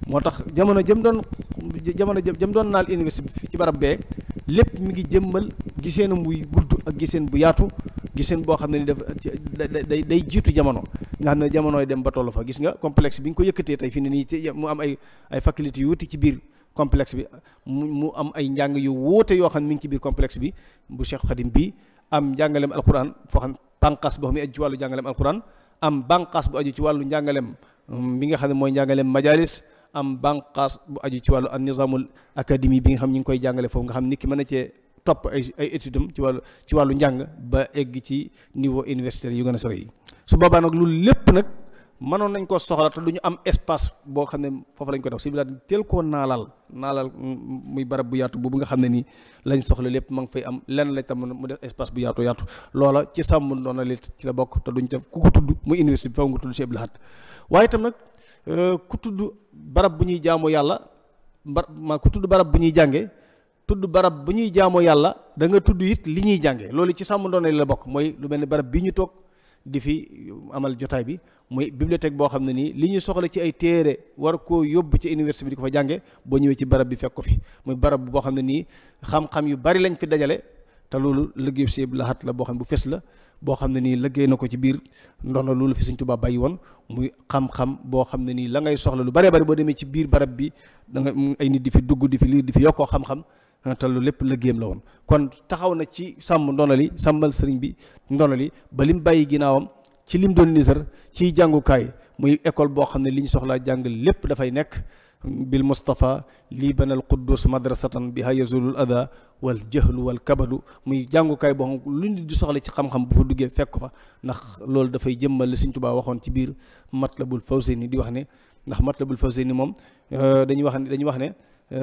moo tax jamono jëm doon naal université bi ci barab bee lépp mi ngi jëmmal giseenam buy gudd ak giseen bu yaatu giseen boo xam ne ni def day jiitu jamono nga xam ne jamonooy dem ba tollu fa gis nga complexe bi nga ko yëkkatee tey fi ne nii mu am ay faculté yu wuti ci biir complexe bi mu am ay njàng yu wóote yoo xam ne mi ngi ci biir complexe bi bu Cheikh Khadim bi am njàngaleem alquran foo xam bànqaas boo xam ne aju ci wàllu njàngaleem alquran am bànqaas bu aju ci wàllu njàngaleem bi nga xam ne mooy njàngaleem majalis am bànqaas bu aju ci wàllu an nizamul académie bi nga xam ñu ngi koy jàngale foofu nga xam nit ki mën na cee topp ay études am ci wàllu njàng ba egg ci niveau universitaire yu gën a sori yi su boobaa nag loolu lépp nag mënoon nañ ko soxla te du ñu am espace boo xam ne foofu lañ ko def Sëñ Abdou Lahad teel koo naalal muy barab bu yaatu boobu nga xam ne nii lañ soxla lépp ma ngi fay am lenn lañ tam mu def espace bu yaatu loola ci sàmm doona li ci la bokk te duñ def ku ko tudd muy université bi faw nga tudd Sëñ Abdou Lahad waaye itam nag ku tudd barab bu ñuy jaamoo yàlla ku tudd barab bu ñuy jànge tudd barab bu ñuy jaamoo yàlla da nga tudd it li ñuy jànge loolu ci sàmm doona li la bokk mooy lu mel ni barab bi ñu toog di fi amal jotaay bi muy bibliothèque boo xam ne nii li ñu soxla ci ay téere war koo yóbbu ci université bi di ko fa jànge boo ñëwee ci barab bi fekk ko fi muy barab boo xam ne nii xam-xam yu bari lañ fi dajale te loolu liggéey Sëñ Abdou Lahad la boo xam ne bu fes la boo xam ne nii liggéey na ko ci biir ndono loolu fi Sëñ Tuubaa bàyyi woon muy xam-xam boo xam ne nii la ngay soxla lu baree bari boo demee ci biir barab bi da nga ay nit di fi dugg di fi liir di fi yokkoo xam-xam te lu lépp liggéeyam la woon kon taxaw na ci sàmm ndonali sàmmal sëriñ bi ndonali ba lim bàyyi ginnaawam ci lim doon nisar ciy jàngukaay muy école boo xam ne li ñu soxlaa jàng lépp dafay nekk bil Mustafa lii banal quddus madrasatan biha yazulul ada wal jahlu wal kabadu muy jàngukaay boo xam lu nit di soxla ci xam-xam bu fa duggee fekk ko fa ndax loolu dafay jëmmal li Sëñ Tuubaa waxoon ci biir Matlabul Fawzayni di wax ne ndax Matlabul Fawzayni moom dañuy wax ne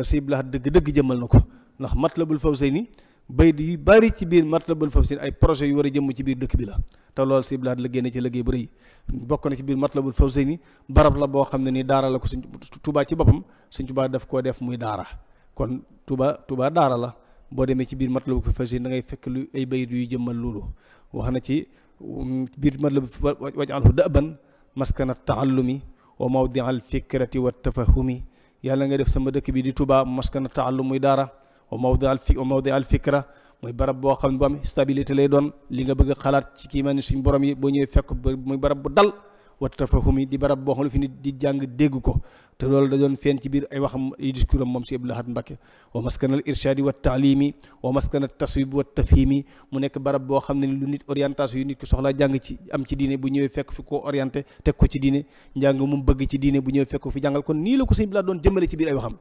Sëñ Abdul Ahad dëgg jëmmal na ko ndax Matlabul Fawzayni bayt yu bari ci biir Matlabul Fawzayni ay projet yu war a jëmm ci biir dëkk bi la te loolu Sëñ Abdul Ahad liggéey na ci liggéey bu rëy bokk na ci biir Matlabul Fawzayni barab la boo xam ne ni daara la ko Sëñ Tuubaa ci boppam Sëñ Tuubaa daf koo def muy daara kon Tuubaa daara la boo demee ci biir Matlabul Fawzayni da ngay fekk lu ay bayt yuy jëmmal loolu wax na ci biir Matlabul waj'alhu da'ban maskana taallumi wa mawdi al fikrati wa tafahumi yàlla nga def sama dëkk bi di Tuubaa maskana taallum muy daara wa mawdi al fikra muy barab boo xam ne bu am stabilité lay doon li nga bëgg a xalaat ci kii ma ni suñ borom yi boo ñëwee fekk muy barab bu dal wa tafahumi di barab boo xam ne fi nit di jàng dégg ko te loolu da doon feeñ ci biir ay waxam ay discours am moom si Abdul Ahad Mbacké wa maskanal irshadi wa taalimi wa maskanal taswib wa tafhimi mu nekk barab boo xam ne lu nit orientation yu nit ki soxlaa jàng ci am ci diine bu ñëwee fekk fi ko orienté teg ko ci diine njàng mu bëgg ci diine bu ñëwee fekk ko fi jàngal kon nii la ko sëñ Abdul Ahad doon jëmale ci biir ay waxam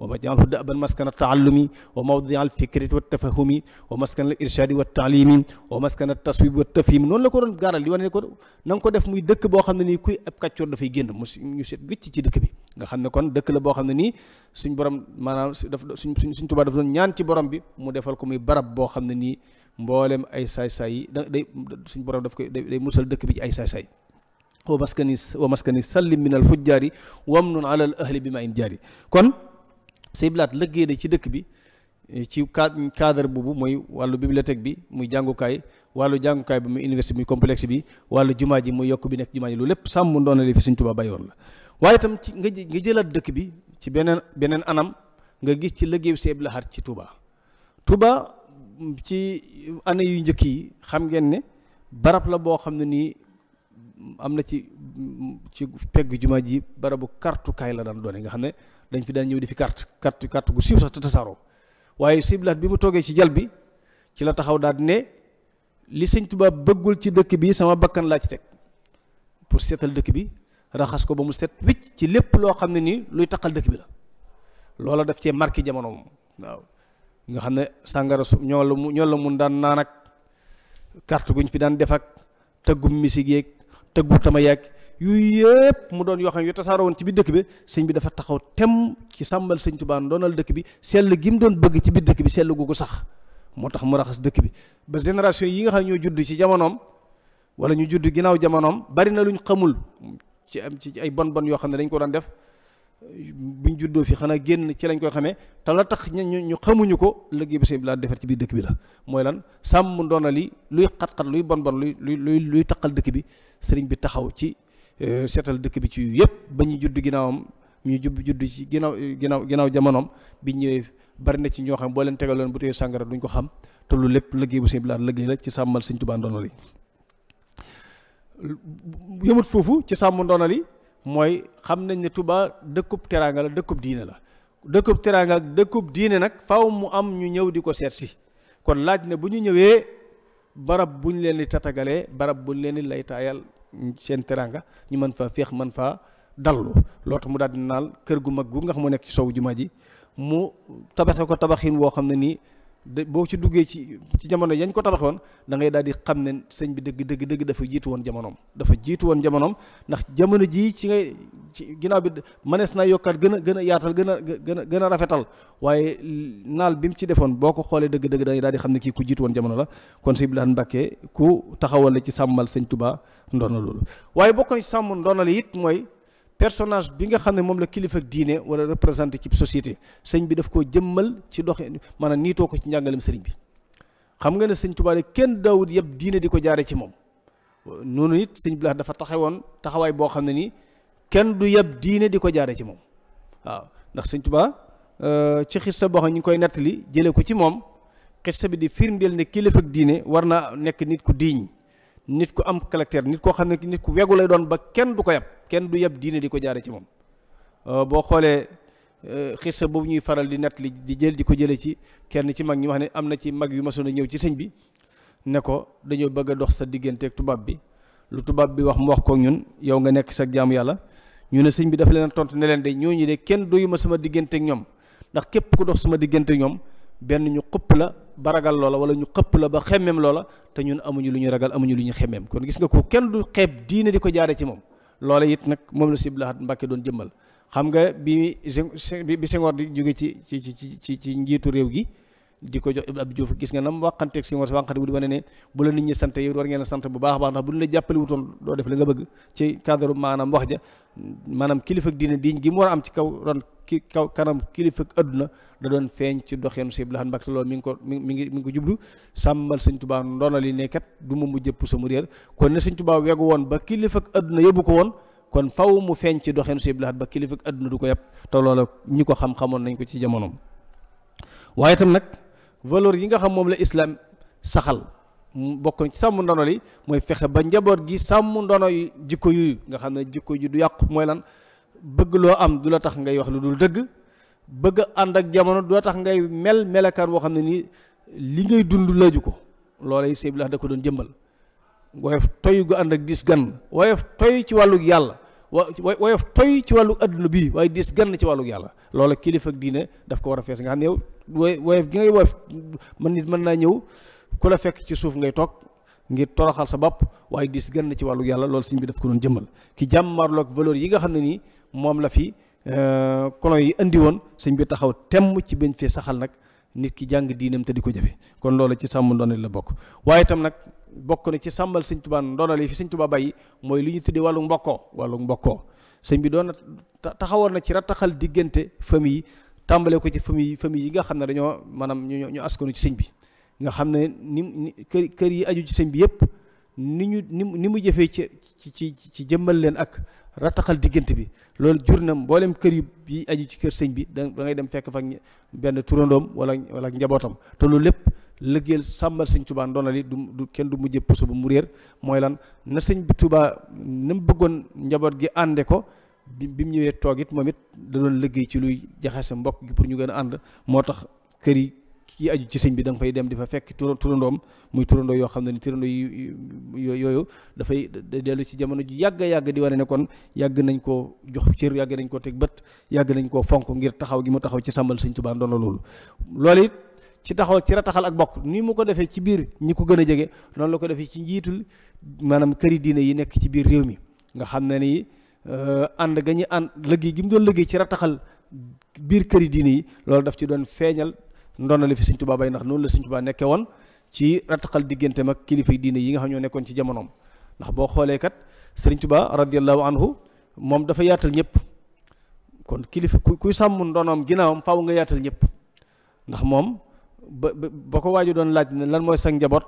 wa waj'alhu da'ban maskana taallumi wa mawdi'a al-fikrati wa tafahumi wa maskana al-irshadi wa taalimi wa maskana taswib wa tafhim noonu la ko doon gaaral di wane ne ko na nga ko def muy dëkk boo xam ne nii kuy ab kàccoor dafay génn mu ñu seet wécc ci dëkk bi nga xam ne kon dëkk la boo xam ne nii suñ borom maanaam suñ Tuubaa dafa doon ñaan ci borom bi mu defal ko muy barab boo xam ne nii mboolem ay saay-saay yi day suñ borom daf koy day musal dëkk bi ci ay saay-saay wa maskani sallim min al-fujjaari wamnun ala al-ahli bi ma in jaari kon Sëñ Abdul Ahad liggéey na ci dëkk bi ci cadre boobu mooy wàllu bibliothèque bi muy jàngukaay wàllu jàngukaay bi muy université muy complexe bi wàllu jumaa ji muy yokk bi nekk jumaa ji loolu lépp sàmm ndoona li fi Sëñ Tuubaa bàyyi woon la waaye itam ci nga jëlaat dëkk bi ci beneen anam nga gis ci liggéeyu Sëñ Abdul Ahad ci Touba ci année yu njëkk yi xam ngeen ne barab la boo xam ne nii am na ci pegg jumaa ji barabu kartukaay la daan doone nga xam ne dañ fi daan ñëw di fi carte gu siiw sax te tasaaroo waaye Sëñ Abdul Ahad bi mu toogee ci jal bi ci la taxaw daal ne li Sëñ Tuubaa bëggul ci dëkk bi sama bakkan laa ci teg pour seetal dëkk bi raxas ko ba mu set wicc ci lépp loo xam ne nii luy taqal dëkk bi la loola daf cee marqué jamono moom waaw nga xam ne sàngara su ñoo la mun daan naan ak carte guñ fi daan def ak tëggum misig yeeg tëggu tama yeeg yooyu yëpp mu doon yoo xam ne yu tasaaroo woon ci biir dëkk bi sëñ bi dafa taxaw tem ci sàmmal Sëñ Tuubaa doonal dëkk bi sell gi mu doon bëgg ci biir dëkk bi sell googu sax moo tax mu raxas dëkk bi ba génération yi nga xam ne ñoo judd ci jamonoom wala ñu judd ginnaaw jamonoom bari na lu ñu xamul ci ay bon yoo xam ne dañ ko daan def buñ juddoo fi xanaa génn ci lañ koy xamee te la tax ñu xamuñu ko liggéey bi Sëñ Abdul Ahad defar ci biir dëkk bi la mooy lan sàmm ndoona li luy xat-xat luy bon luy taqal dëkk bi sëriñ bi taxaw ci seetal dëkk bi ci yëpp ba ñu judd ginnaawam ñu judd ci ginnaaw jamonoom bi ñëwee bari na ci ñoo xam boo leen tegaloon bu tey sàngara duñ ko xam te lu lépp liggéey bu Sëñ Abdul Ahad liggéey la ci sàmmal Sëñ Tuubaa ndoona li yëmut foofu ci sàmm ndoona li mooy xam nañ ne Touba dëkkub teraanga la dëkkub diine la dëkkub teraanga ak dëkkub diine nag faaw mu am ñu ñëw di ko seet si kon laaj ne bu ñu ñëwee barab buñ leen di tatagalee barab buñ leen di lay taayal seen teraanga ñu mën faa féex mën faa dallu loo tax mu daal di naal kër gu mag gu nga xam mu nekk ci sowu jumaa ji mu tabaxe ko tabaxin woo xam ne nii boo ci duggee ci jamono yañ ko tabaxoon da ngay daal di xam ne sëñ bi dëgg dafa jiitu woon jamonoom ndax jamono jii ci ginnaaw bi mënees naa yokkaat gën a yaatal gën a rafetal waaye naal bi mu ci defoon boo ko xoolee dëgg da ngay daal di xam ne kii ku jiitu woon jamono la kon Sëñ Abdul Ahad Mbacké ku taxawal la ci sàmmal Sëñ Tuubaa ndoona loolu waaye bokk na ci sàmm ndoona li it mooy personnage bi nga xam ne moom la kilifa ak diine wala représenté ci société sëñ bi daf koo jëmmal ci doxe maanaam niitoo ko ci njàngalem sëriñ bi xam nga ne Sëñ Tuubaa de kenn daawut yëpp diine di ko jaare ci moom noonu it Sëñ Abdul Ahad dafa taxawoon taxawaay boo xam ne nii kenn du yëpp diine di ko jaare ci moom waaw ndax Sëñ Tuubaa ci xissa boo xam ne ñu ngi koy nettali jëlee ko ci moom xissa bi di firndeel ne kilifa ak diine war naa nekk nit ku diiñ nit ku am caractère nit koo xam ne nit ku wegu lay doon ba kenn du ko yab kenn du yab diine di ko jaare ci moom boo xoolee xissa boobu ñuy faral di nett li di ko jële ci kenn ci mag ñi wax ne am na ci mag yu masoon a ñëw ci sëñ bi ne ko dañoo bëgg a dox sa digganteeg tubaab bi lu tubaab bi wax mu wax ko ñun yow nga nekk sa jaamu yàlla ñu ne sëñ bi dafa leen a tontu ne leen de ñooñu de kenn doyuma sama diggante ak ñoom ndax képp ku dox sama diggante ak ñoom benn ñu xëpp la ba ragal loola wala ñu xëpp la ba xemmeem loola te ñun amuñu lu ñu ragal amuñu lu ñu xemmeem kon gis nga ko kenn du xeeb diine di ko jaare ci moom loola it nag moom la Sëñ Abdou Lahad Mbacké doon jëmmal xam nga bi Senghor di jóge ci njiitu réew gi di ko jox Abdou Diouf gis nga nam waxanteeg Senghor si waxante bu di wane ne bu la nit ñi sant yow war ngeen a sant bu baax a baax ndax bu ñu la jàppale wutoon doo def la nga bëgg ci cadre maanaam wax ja maanaam kilifa ak diine diñ gi mu war a am ci kaw ron ki kaw kanam kilifa ak adduna da doon feeñ ci doxeenu Sëñ Abdou Lahad Mbacké loolu mi ngi ko jublu sàmmal Sëñ Tuubaa ndoonal yi ne kat du ma mujj puso mu réer kon ne Sëñ Tuubaa wegu woon ba kilifa ak adduna yóbbu ko woon kon faw mu feeñ ci doxeenu Sëñ Abdou Lahad ba kilifa ak adduna du ko yàpp te loola ñi ko xam-xamoon nañ ko ci jamonoom waaye itam nag valeur yi nga xam moom la islam saxal bokk na ci sàmm ndono li mooy fexe ba njaboot gi sàmm ndono yi jikko yooyu nga xam ne jikko ji du yàqu mooy lan bëgg loo am du la tax ngay wax lu dul dëgg bëgg ànd ak jamono du la tax ngay melekaan boo xam ne nii li ngay dund laaju ko loola yi Sëñ Abdou Lahad da ko doon jëmbal woyof toy gu ànd ak dis gan woyof toy ci wàllug yàlla woyof toy ci wàllu adduna bii waaye dis gann ci wàllug yàlla loola kilifa ak diine daf ko war a fees nga xam ne yow woyof gi ngay woyof nit mën naa ñëw ku la fekk ci suuf ngay toog ngir toroxal sa bopp waaye dis gann ci wàllug yàlla loolu sëñ bi daf ko doon jëmmal ki jàmmarloog valeur yi nga xam ne nii moom la fi colon yi indi woon sëñ bi taxaw temm ci bañ fee saxal nag nit ki jàng diinam te di ko jëfe kon loolu ci sàmm ndoonal la bokk waaye itam nag bokk na ci sàmmal Sëñ Tuubaa ndoonal yi fi Sëñ Tuubaa bàyyi mooy li ñu tuddee wàllu mbokkoo sëñ bi doon taxawoon na ci rattaxal diggante famille yi tàmbale ko ci famille yi nga xam ne dañoo maanaam ñu askanu ci sëñ bi nga xam ne ni kër yi aju ci sëñ bi yëpp ni mu jëfee ci jëmmal leen ak rattaxal diggante bi loolu jur na mboolem kër yi aju ci kër sëñ bi da ngay dem fekk fa benn turandoom wala njabootam te loolu lépp liggéeyal sàmmal Sëñ Tuubaa ndoonal yi du kenn du mujjee puso bu mu réer mooy lan na sëñ bi Tuubaa na mu bëggoon njaboot gi ànde ko bi mu ñëwee toog it moom it da doon liggéey ci luy jaxase mbokk gi pour ñu gën a ànd moo tax kër yi aju ci sëñ bi da nga fay dem di fa fekk turandoom muy turandoo yoo xam ne ni turandoo yooyu dafay dellu ci jamono ji yàgg di wane ne kon yàgg nañ koo jox cër yàgg nañ koo teg bët yàgg nañ koo fonk ngir taxaw gi mu taxaw ci sàmmal Sëñ Tuubaa ndono loolu it ci taxaw ci rataxal ak bokk ni mu ko defee ci biir ñi ko gën a jege noonu la ko defee ci njiitul maanaam këri diine yi nekk ci biir réew mi nga xam ne ni ànd ga ñu ànd liggéey gi mu doon liggéey ci rataxal biir këri diine yi loolu daf ci doon feeñal ndonale fi Sëñ Tuubaa bay ndax noonu la Sëñ Tuubaa nekkee woon ci rataxal diggante mag kilifa diine yi nga xam ñoo nekkoon ci jamonoom ndax boo xoolee kat Sëriñ Tuubaa radiyallahu anhu moom dafa yaatal ñëpp kon kilifa kuy sàmm ndonoom ginnaawam faaw nga yaatal ñëpp ndax moom ba ko waaju doon laaj ne lan mooy sa njaboot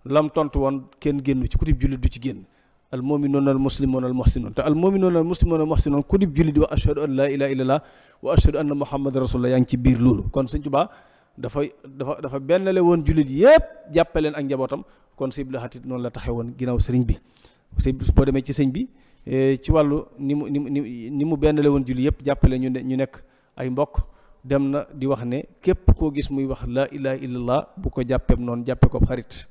lam tontu woon kenn génnu ci kutib jullit du ci génn al mu'minuuna al muslimuuna al muhsinuun te al mu'minuuna al muslimuuna al muhsinuun kutib jullit di wax ashhadu an laa ilaaha illallah wa ashhadu anna muhammadan rasulullah yaa ngi ci biir loolu kon Sëñ Tuubaa dafa bennale woon jullit yépp jàppe leen ak njabootam kon Sëñ Abdou Lahad noonu la taxee woon ginnaaw sëriñ bi boo demee ci sëñ bi ci wàllu ni mu bennale woon jullit yépp jàppe leen ñu nekk ay mbokk dem na di wax ne képp koo gis muy wax laa ilaha illallah bu ko jàppeem noonu jàppe ko xarit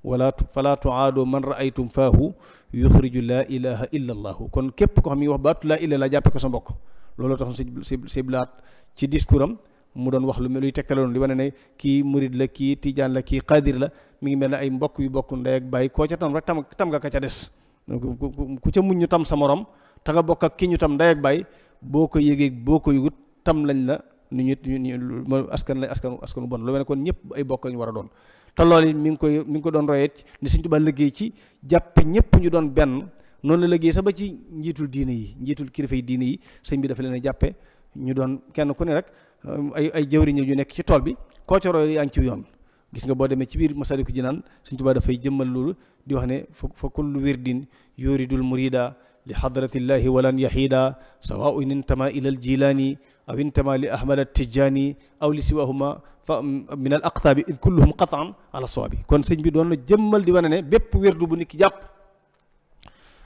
wala fala tuaado man raaytum faahu yuxriju laa ilaha illallahu kon képp ko xam mi ngi wax baatu laa illallah jàppe ko sa mbokk loolu tax Sëñ Abdou Lahad ci discours am mu doon wax lu mel luy tegtaloon di wane ne kii murid la kii tijaan la kii xaadir la mi ngi mel ne ay mbokk yu bokk ndey ak bàyyi koo ca tam rek tam nga ka ca des ku ca muñ ñu tam sa morom te nga bokk ak ki ñu tam ndey ak bàyyi boo ko yëgee boo ko yëgut tam lañ la ñu askan lañ askanu bon lu mel ne kon ñëpp ay bokk lañu war a doon te loolu mi ngi ko doon royee ni Sëñ Tuubaa liggéey ci jàppe ñëpp ñu doon benn noonu la liggéey sax ba ci njiitul diine yi njiitul kilifa yi diine yi sëñ bi dafa leen a jàppe ñu doon kenn ku ne rek ay jëwriñ yu nekk ci tool bi koo ca roy yaa ngi ci yoon gis nga boo demee ci biir Masaalikul Jinaan Sëñ Tuubaa dafay jëmmal loolu di wax ne fa kullu wirdin yuridul murida li hadratillahi walan yahida sawaun intama ila al jilani aw intama li ahmad al tijani aw li siwahuma fa min al aqtaabi id kulluhum qatan ala sawabi kon sëñ bi doon na jëmmal di wane ne bépp wérdu bu nit ki jàpp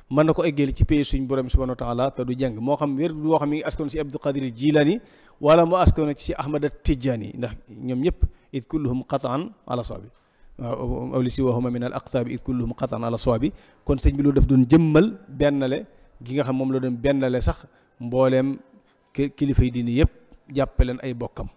mën na ko eggeeli ci pays suñ borom subhanahu wa taala te du jàng moo xam wérdu boo xam mi ngi askanoon si Abdul Qadir Jilani wala mu askanoon ci Ahmad Tijani ndax ñoom ñëpp id kulluhum qatan ala sawabi waaw aw li siwahuma min al aqtaabi id kulluhum qatan ala sawabi kon sëñ bi loolu daf doon jëmmal bennale gi nga xam moom la doon bennale sax mbooleem kilifa yi diine yëpp jàppe leen ay bokkam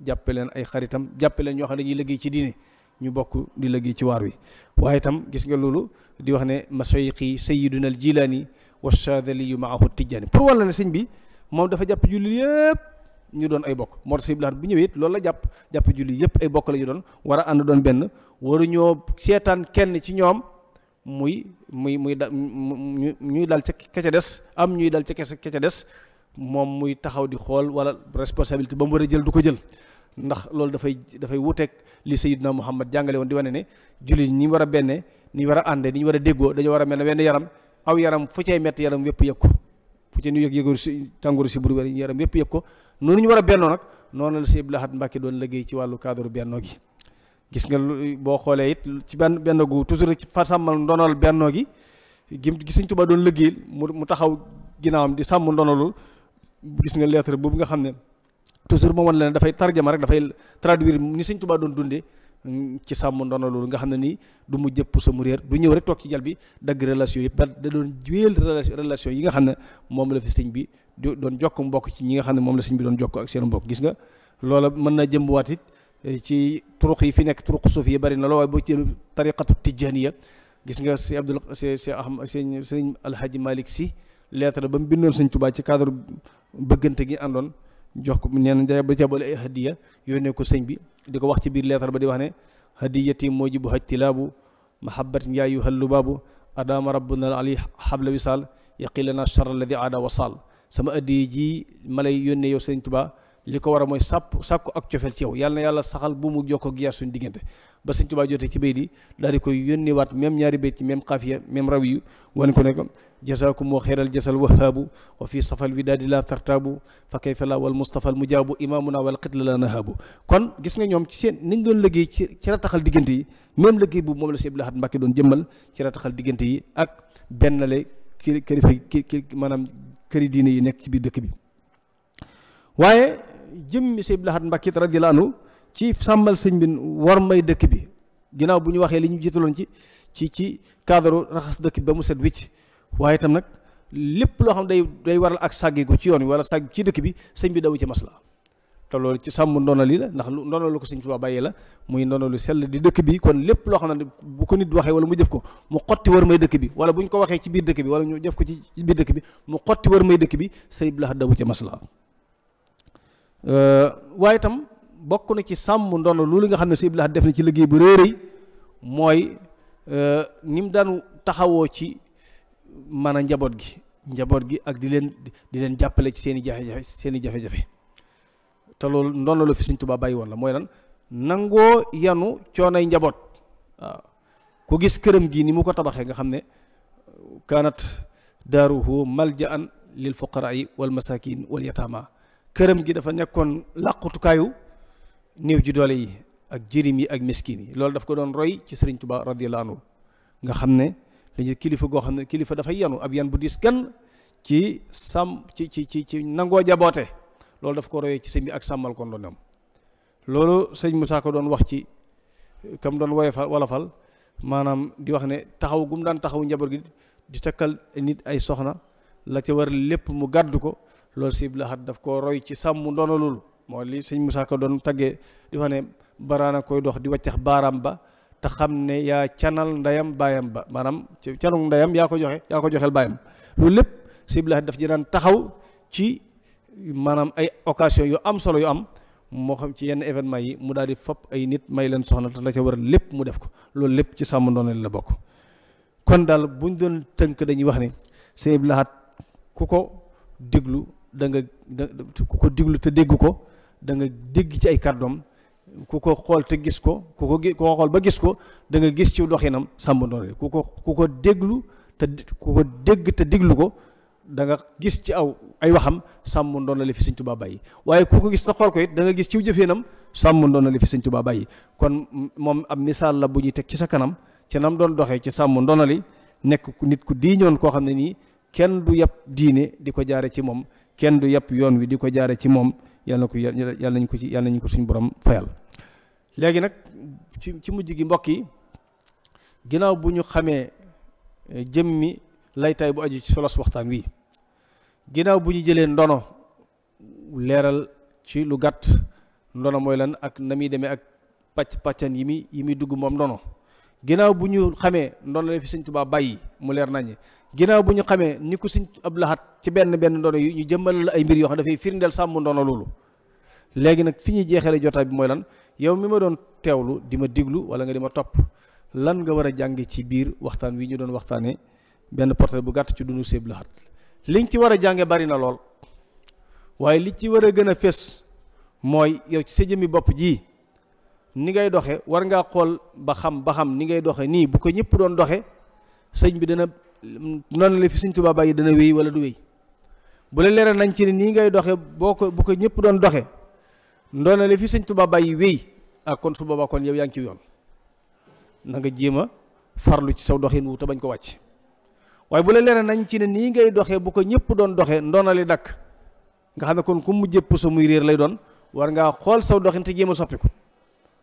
jàppe leen ay xaritam jàppe leen ñoo xam ne dañuy liggéey ci diine ñu bokk di liggéey ci waar wi. waaye itam gis nga loolu di wax ne masayixi sayiduna al jilaani wa shadaliyu maahu tijjaani pour walla ne sëñ bi moom dafa jàpp julli yëpp ñu doon ay bokk. moo tax sëñ Abdul Ahad bu ñëwee it loolu la jàpp julli yëpp ay bokk la ñu doon war a ànd doon benn waruñoo seetaan kenn ci ñoom muy ñuy dal ca ka ca des am ñuy dal ca ka ca des moom muy taxaw di xool wala responsabilité ba mu war a jël du ko jël. ndax loolu dafay wuteeg li Sayyidina Muhammad jàngale woon di wane ne jullit ñi war a benne ni war a ànde ni war a déggoo dañoo war a mel ne wenn yaram aw yaram fu cay metti yaram yëpp yëg ko fu ci ñu yëgóoru si tàngooru si buru yaram yëpp yëg ko noonu ñu war a bennoo nag noonu la Sëñ Abdul Ahad Mbàkke doon liggéey ci wàllu cadre bennoo gi. gis nga boo xoolee it ci benn gu toujours ci fa sàmmal ndonol bennoo gi gi Sëñ Tuubaa doon liggéey mu taxaw ginnaawam di sàmm ndonolul gis nga lettre boobu nga xam ne toujours moom wan leen dafay tarjama rek dafay traduire ni Sëñ Tuubaa doon dundee ci sàmm ndono loolu nga xam ne nii du mu jëpp sa mu réer du ñëw rek toog ci jal bi dagg relation yëpp da doon wéyal relation yi nga xam ne moom la fi sëñ bi doon jokk mbokk ci ñi nga xam ne moom la sëñ bi doon jokk ak seen mbokk. gis nga loola mën na jëmbuwaat it ci turuq yi fi nekk turuq suuf yi bari na lool waaye boo ci tariqatu tijaniya gis nga si Abdul si Ahmad sëñ Alhaji Malick Si lettre ba mu bindoon Sëñ Tuubaa ci cadre bëggante gi àndoon jox ko nee na ba ca boole ay hadiya yónnee ko sëñ bi di ko wax ci biir leetar ba di wax ne hadiyati mujibu hajtilaabu mahabbatin yaa ayyuhal lubaabu adama rabbuna ali habla wisal yaqilana charr alladi aada wasal sama addiya ji ma lay yónnee yow sëñ Tuubaa li ko war a mooy sàkku ak cofeel ci yow yàlla na yàlla saxal bu mu jokkoo ak yaar suñu diggante ba sëñ Tuubaa jotee ci bay di daal di koy yónnee waat même ñaari bayt ci même xaafiya même raw yu wane ko ne ko jasaakum wa xeeral jasal wahaabu wa fi safal widaadi la tartaabu fa kayfa la wal mustafa al mujaabu imaamuna wal xitla la nahaabu kon gis nga ñoom ci seen niñ doon liggéey ci rataxal diggante yi même liggéey bu moom la Sëñ Abdul Ahad Mbàkke doon jëmmal ci rataxal diggante yi ak bennale maanaam këri diine yi nekk ci biir dëkk bi. waaye jëmmi Sëñ Abdul Ahad Mbàkke radiyallaahu anhu ci sàmmal sëñ bi war may dëkk bi ginnaaw bu ñu waxee li ñu jiitaloon ci cadre raxas dëkk bi ba mu set wicc waaye itam nag lépp loo xam day waral ak sàggi ko ci yoon wi wala sàgg ci dëkk bi sëñ bi daw ci masla te loolu ci sàmm ndonal yi la ndax ndonal lu ko Sëñ Tuubaa bàyyee la muy ndonal lu sell di dëkk bi kon lépp loo xam ne bu ko nit waxee wala mu jëf ko mu xotti war may dëkk bi wala bu ñu ko waxee ci biir dëkk bi wala ñu jëf ko ci biir dëkk bi mu xotti war may dëkk bi sëñ Abdul Ahad daw ci masla waaye itam bokk na ci sàmm ndono loolu nga xam ne Sëñ Abdul Ahad def na ci liggéey bu rëy mooy ni mu daan taxawoo ci maanaam njaboot gi ak di leen jàppale ci seen i jafe-jafe te loolu ndono la fi Sëñ Tuubaa bàyyi woon la mooy lan nangoo yanu coonay njaboot waaw ku gis këram gi ni mu ko tabaxee nga xam ne kaanat daaruhu malja'an lil fuqara'i wal masakin wal yatama këram gi dafa nekkoon làqutukaayu néew ji doole yi ak jirim yi ak miskin yi loolu daf ko doon roy ci Sëriñ Tuubaa radiyallaahu anhu nga xam ne dañu kilifa goo xam ne kilifa dafay yanu ab yan bu diis gan ci nangoo jaboote loolu daf ko royee ci sëñ bi ak sàmmal ko doon am loolu sëñ Musaa ko doon wax ci kam doon wolofal maanaam di wax ne taxaw gum daan taxaw njaboot gi di takkal nit ay soxna la ca war lépp mu gàddu ko loolu Sëñ Abdul Ahad daf ko roy ci sàmm ndono loolu moo li sëñ Musaa ko doon taggee di wax ne baraana koy dox di waccax baaraam ba te xam ne yaa canal ndeyam baayam ba maanaam canuk ndeyam yaa ko joxeel baayam loolu lépp Sëñ Abdul Ahad daf ji daan taxaw ci maanaam ay occasion yu am solo yu am moo xam ci yenn événement yi mu daal di fopp ay nit may leen soxna te la ca war lépp mu def ko loolu lépp ci sàmm ndono la bokk. kon daal buñ doon tënk dañuy wax ne Sëñ Abdul Ahad ku ko déglu ku ko déglu te dégg ko da nga dégg ci ay kàddoom ku ko xool te gis ko ku ko xool ba gis ko da nga gis ci doxinam sàmm ndono ku ko déglu te ku ko dégg te déglu ko da nga gis ci ay waxam sàmm ndono li fi Sëñ Tuubaa bàyyi waaye ku ko gis te xool ko it da nga gis ci jëfeenam sàmm ndono li fi Sëñ Tuubaa bàyyi kon moom ab misaal la bu ñuy teg ci sa kanam ci nam doon doxee ci sàmm ndono li nekk nit ku diiñoon koo xam ne nii kenn du yàpp diine di ko jaare ci moom kenn du yàpp yoon wi di ko jaare ci moom yàlla nañ ko suñ borom fayal. léegi nag ci mujj gi mbokk yi ginnaaw bu ñu xamee jëmmi laytaay bu aju ci solos waxtaan wi ginnaaw bu ñu jëlee ndono leeral ci lu gàtt ndono mooy lan ak na muy demee ak pàccan yi muy dugg moom ndono ginnaaw bu ñu xamee ndono la fi Sëñ Tuubaa bàyyi mu leer naññi ginnaaw bu ñu xamee ni ko Sëñ Abdul Ahad ci benn ndono yi ñu jëmmal la ay mbir yoo xam dafay firndeel sàmm ndono loolu léegi nag fi ñuy jeexale jotaay bi mooy lan yow mi ma doon teewlu di ma diglu wala nga di ma topp lan nga war a jànge ci biir waxtaan wi ñu doon waxtaanee benn portrait bu gàtt ci dundu Sëñ Abdul Ahad liñ ci war a jànge bari na lool waaye li ci war a gën a fés mooy yow ci sa jëmmi bopp ji ni ngay doxe war ngaa xool ba xam ni ngay doxe nii bu ko ñëpp doon doxe sëñ bi dana noonu la fi Sëñ Tuubaa bàyyi dana wéy wala du wéy bu la leeral nañ ci ne nii ngay doxe bu ko ñëpp doon doxe ndoona la fi Sëñ Tuubaa bàyyi wéy ak kon su boobaa kon yow yaa ngi ci yoon na nga jéem a farlu ci saw doxin wu te bañ ko wàcc waaye bu la leeral nañ ci ne nii ngay doxee bu ko ñëpp doon doxe ndoona li dakk nga xam ne kon ku mu jëpp sa muy réer lay doon war ngaa xool saw doxin te jéem a soppi ko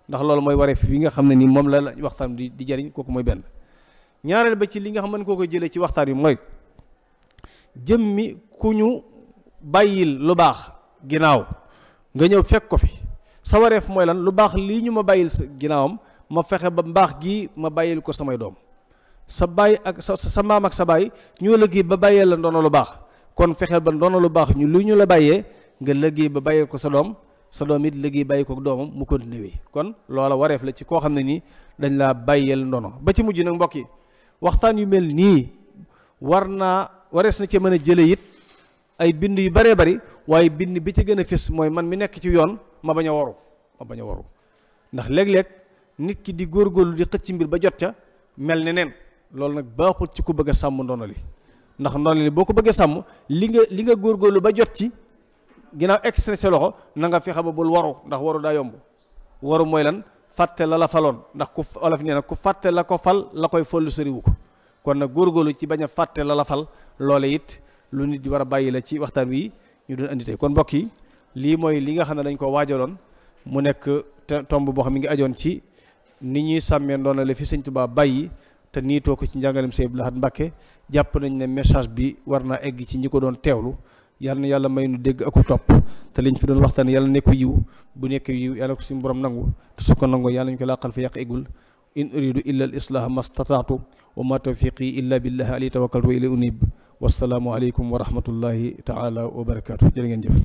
ndax loolu mooy wareef bi nga xam ne nii moom la waxtaan di jariñ kooku mooy benn ñaareel ba ci li nga xam ne koo koy jëlee ci waxtaan yi mooy jëmmi ku ñu bàyyil lu baax ginnaaw nga ñëw fekk ko fi sa wareef mooy lan lu baax lii ñu ma bàyyil sa ginnaawam ma fexe ba mbaax gii ma bàyyil ko samay doom sa baay ak sa maam ak sa baay ñoo liggéey ba bàyyee la ndono lu baax kon fexeel ba ndono lu baax lu ñu la bàyyee nga liggéey ba bàyyee ko sa doom it liggéey bàyyi ko doomam mu continué kon loola wareef la ci koo xam ne nii dañ laa bàyyeel ndono ba ci mujj nag mbokk yi waxtaan yu mel nii warees na ci mën a jële it ay bind yu baree bari waaye bind bi ci gën a fés mooy man mi nekk ci yoon ma bañ a waru ndax léeg-léeg nit ki di góorgóorlu di xëcc mbir ba jot ca mel ne neen loolu nag baaxul ci ku bëgg a sàmm ndono li ndax ndono li boo ko bëggee sàmm li nga góorgóorlu ba jot ci ginnaaw extrait sa loxo na nga fexe ba bul waru ndax waru daa yomb waru mooy lan fàtte la faloon ndax ku olof nee na ku fàtte la ko fal la koy follu soriwu ko kon nag góorgóorlu ci bañ a fàtte la fal loole it lu nit di war a bàyyi la ci waxtaan wi ñu doon andi tey kon mbokk yi lii mooy li nga xam ne dañ ko waajaloon mu nekk tomb boo xam mi ngi ajoon ci ni ñuy sàmmee ndoona la fi Sëñ Tuubaa bàyyi te niitoo ko ci njàngalem Sëñ Abdul Ahad Mbàkke jàpp nañ ne message bi war naa egg ci ñi ko doon teewlu yàlla na yàlla may nu dégg aku topp te liñ fi doon waxtaan yàlla nekk yiw bu nekk yiw yàlla ko suñu borom nangu te su ko nangoo yàlla ñu ko làqal fa yàq eggul in uridu illa al islaha mastataatu wa ma tawfiqi illa billahi alayhi tawakkaltu wa ilayhi unib wassalaamu aleykum wa rahmatullahi taala wa barakaatu jërë ngeen jëf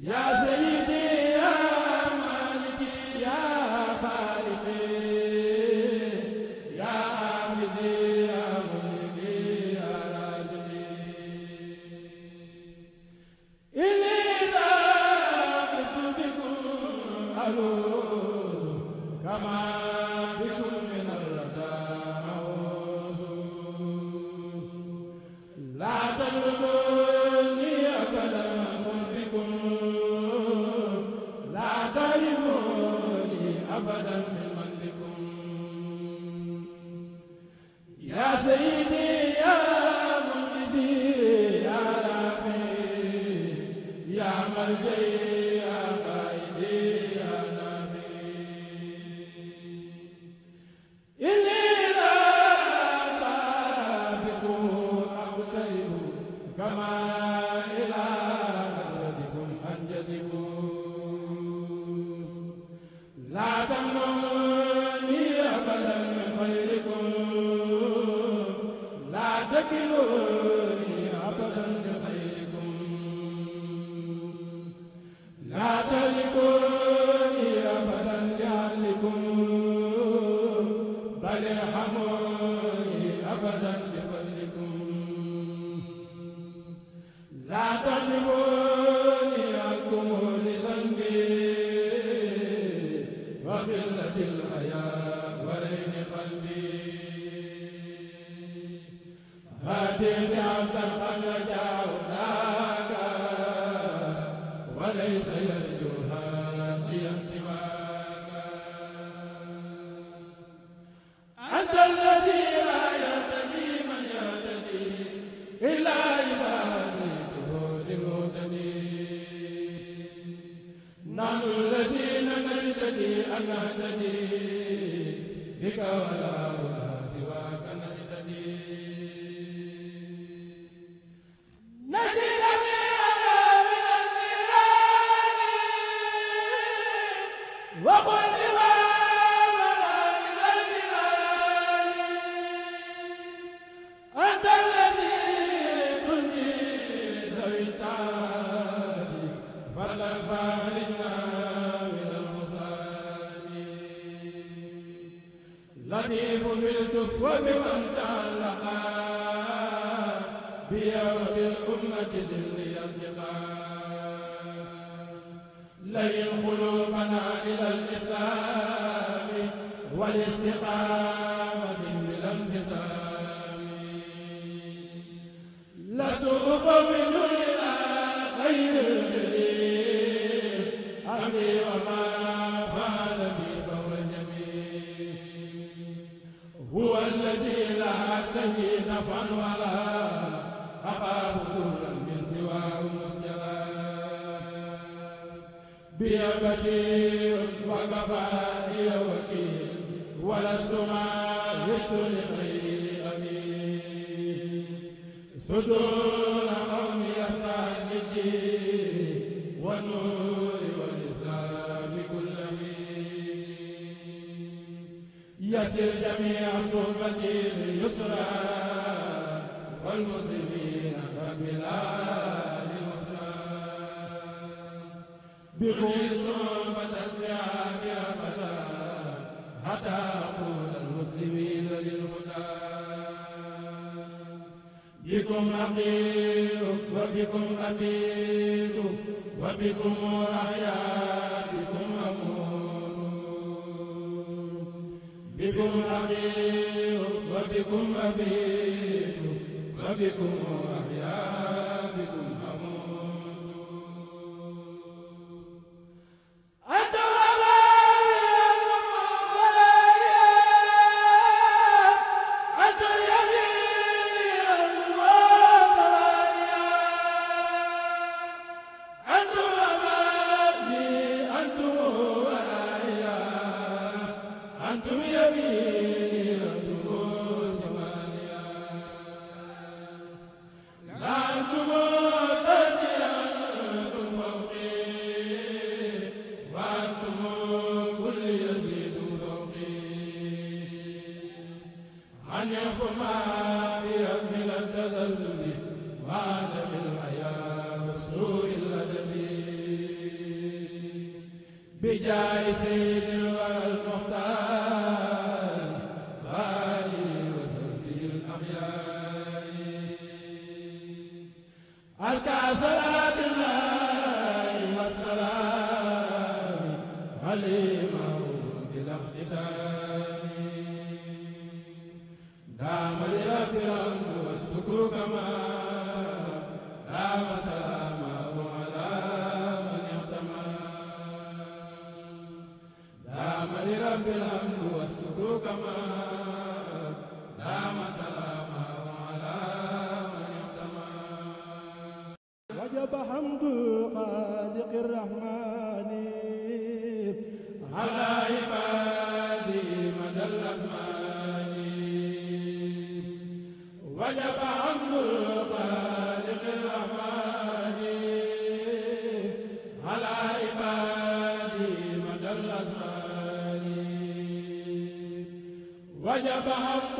Ya Sayyidi ya Malik بالحمد والشكر كما دام سلاما على من اعتمى وجب حمد الخالق الرحمن على عباده مدى الأزمان وجب حمد الخالق الرحمن على عباده مدى الأزمان وجب حمد